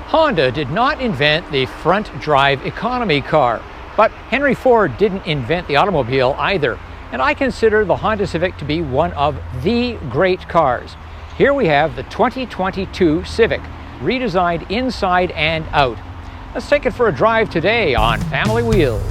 Honda did not invent the front-drive economy car, but Henry Ford didn't invent the automobile either. And I consider the Honda Civic to be one of the great cars. Here we have the 2022 Civic, redesigned inside and out. Let's take it for a drive today on Family Wheels.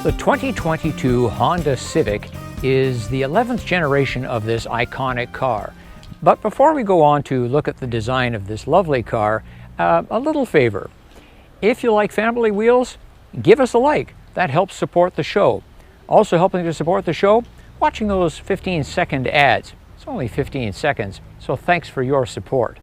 The 2022 Honda Civic is the 11th generation of this iconic car. But before we go on to look at the design of this lovely car, a little favor. If you like Family Wheels, give us a like. That helps support the show. Also helping to support the show, watching those 15-second ads. It's only 15 seconds, so thanks for your support.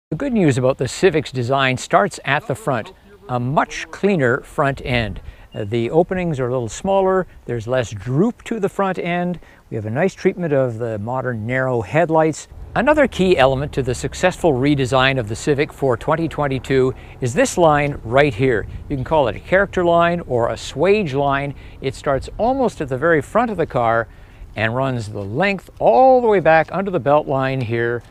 The good news about the Civic's design starts at the front. A much cleaner front end. The openings are a little smaller, there's less droop to the front end, we have a nice treatment of the modern narrow headlights. Another key element to the successful redesign of the Civic for 2022 is this line right here. You can call it a character line or a swage line. It starts almost at the very front of the car and runs the length all the way back under the belt line here.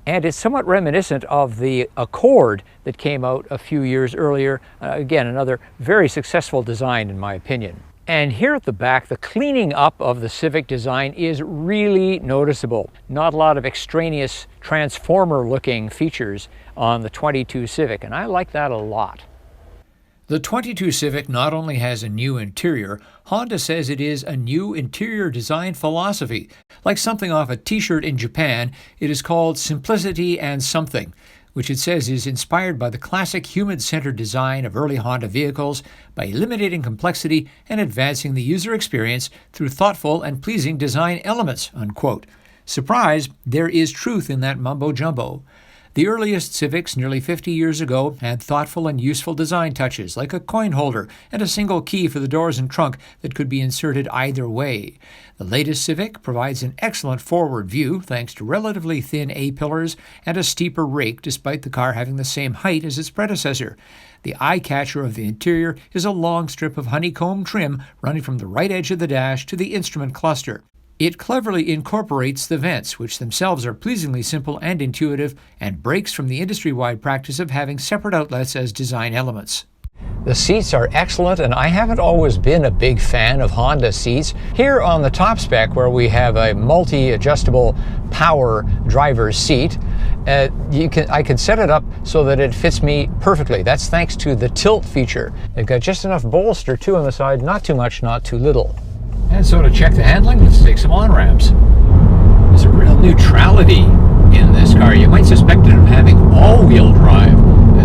And it's somewhat reminiscent of the Accord that came out a few years earlier. Again, another very successful design in my opinion. And here at the back, the cleaning up of the Civic design is really noticeable. Not a lot of extraneous transformer-looking features on the 22 Civic, and I like that a lot. The 22 Civic not only has a new interior, Honda says it is a new interior design philosophy. Like something off a t-shirt in Japan, it is called Simplicity and Something, which it says is inspired by the classic human-centered design of early Honda vehicles by eliminating complexity and advancing the user experience through thoughtful and pleasing design elements, unquote. Surprise, there is truth in that mumbo-jumbo. The earliest Civics, nearly 50 years ago, had thoughtful and useful design touches, like a coin holder and a single key for the doors and trunk that could be inserted either way. The latest Civic provides an excellent forward view thanks to relatively thin A-pillars and a steeper rake despite the car having the same height as its predecessor. The eye-catcher of the interior is a long strip of honeycomb trim running from the right edge of the dash to the instrument cluster. It cleverly incorporates the vents, which themselves are pleasingly simple and intuitive, and breaks from the industry-wide practice of having separate outlets as design elements. The seats are excellent, and I haven't always been a big fan of Honda seats. Here on the top spec, where we have a multi-adjustable power driver's seat, I can set it up so that it fits me perfectly. That's thanks to the tilt feature. They've got just enough bolster, too, on the side, not too much, not too little. And so to check the handling, let's take some on-ramps. There's a real neutrality in this car. You might suspect it of having all-wheel drive,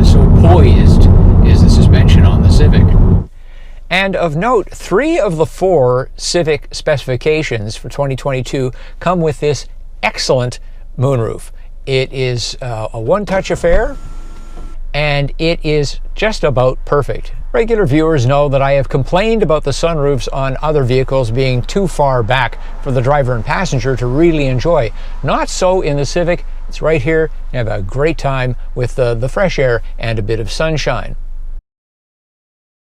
so poised is the suspension on the Civic. And of note, 3 of the 4 Civic specifications for 2022 come with this excellent moonroof. It is a one-touch affair, and it is just about perfect. Regular viewers know that I have complained about the sunroofs on other vehicles being too far back for the driver and passenger to really enjoy. Not so in the Civic. It's right here. You have a great time with the fresh air and a bit of sunshine.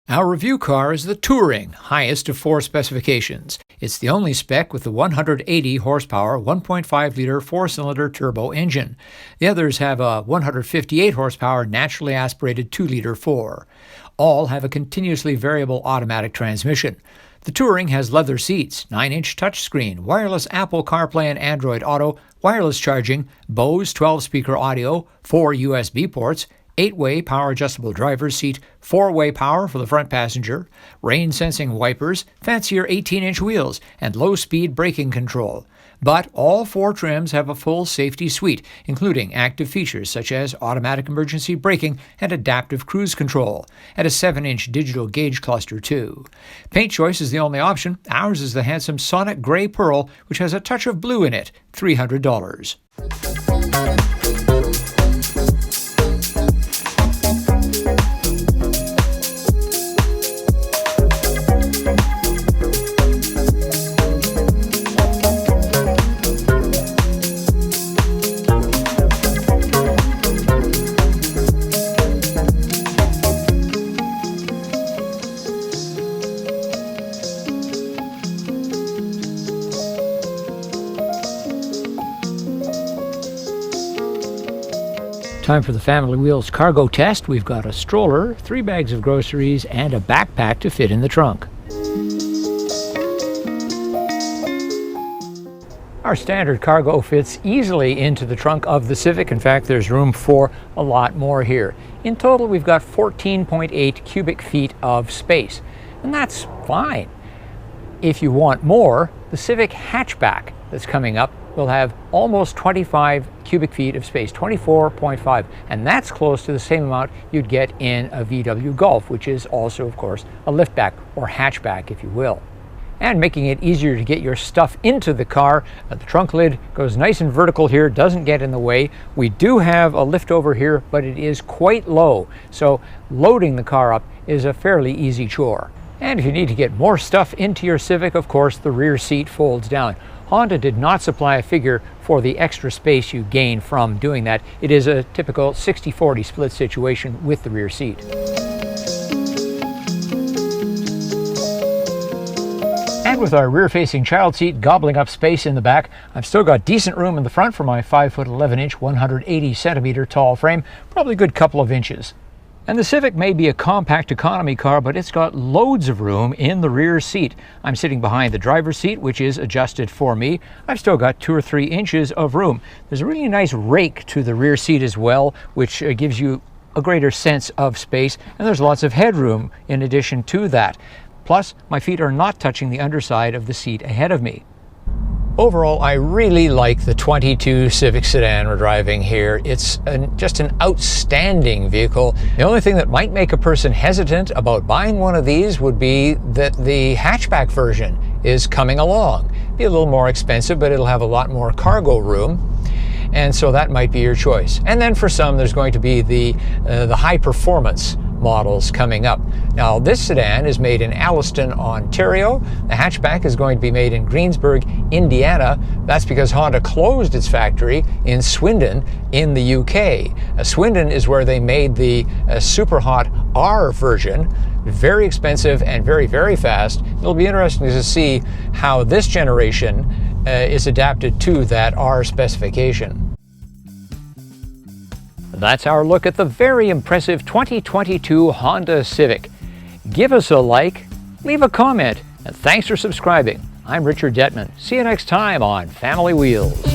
Our review car is the Touring, highest of 4 specifications. It's the only spec with the 180 horsepower 1.5-liter 4-cylinder turbo engine. The others have a 158 horsepower naturally aspirated 2-liter 4. All have a continuously variable automatic transmission. The Touring has leather seats, 9-inch touchscreen, wireless Apple CarPlay and Android Auto, wireless charging, Bose 12-speaker audio, 4 USB ports, 8-way power-adjustable driver's seat, 4-way power for the front passenger, rain-sensing wipers, fancier 18-inch wheels, and low-speed braking control. But all 4 trims have a full safety suite, including active features such as automatic emergency braking and adaptive cruise control, and a 7-inch digital gauge cluster too. Paint choice is the only option. Ours is the handsome Sonic Gray Pearl, which has a touch of blue in it, $300. Time for the Family Wheels cargo test. We've got a stroller, 3 bags of groceries, and a backpack to fit in the trunk. Our standard cargo fits easily into the trunk of the Civic. In fact, there's room for a lot more here. In total, we've got 14.8 cubic feet of space, and that's fine. If you want more, the Civic hatchback that's coming up will have almost 25 cubic feet of space, 24.5, and that's close to the same amount you'd get in a VW Golf, which is also, of course, a liftback or hatchback, if you will. And making it easier to get your stuff into the car, the trunk lid goes nice and vertical here, doesn't get in the way. We do have a lift over here, but it is quite low, so loading the car up is a fairly easy chore. And if you need to get more stuff into your Civic, of course, the rear seat folds down. Honda did not supply a figure for the extra space you gain from doing that. It is a typical 60-40 split situation with the rear seat. And with our rear-facing child seat gobbling up space in the back, I've still got decent room in the front for my 5'11" 180 centimeter tall frame, probably a good couple of inches. And the Civic may be a compact economy car, but it's got loads of room in the rear seat. I'm sitting behind the driver's seat, which is adjusted for me. I've still got 2 or 3 inches of room. There's a really nice rake to the rear seat as well, which gives you a greater sense of space, and there's lots of headroom in addition to that. Plus, my feet are not touching the underside of the seat ahead of me. Overall, I really like the 22 Civic sedan we're driving here. It's just an outstanding vehicle. The only thing that might make a person hesitant about buying one of these would be that the hatchback version is coming along. Be a little more expensive, but it'll have a lot more cargo room. And so that might be your choice. And then for some, there's going to be the high performance models coming up. Now, this sedan is made in Alliston, Ontario. The hatchback is going to be made in Greensburg, Indiana. That's because Honda closed its factory in Swindon in the UK. Swindon is where they made the super hot R version. Very expensive and very, very fast. It'll be interesting to see how this generation is adapted to that R specification. That's our look at the very impressive 2022 Honda Civic. Give us a like, leave a comment, and thanks for subscribing. I'm Richard Detman. See you next time on Family Wheels.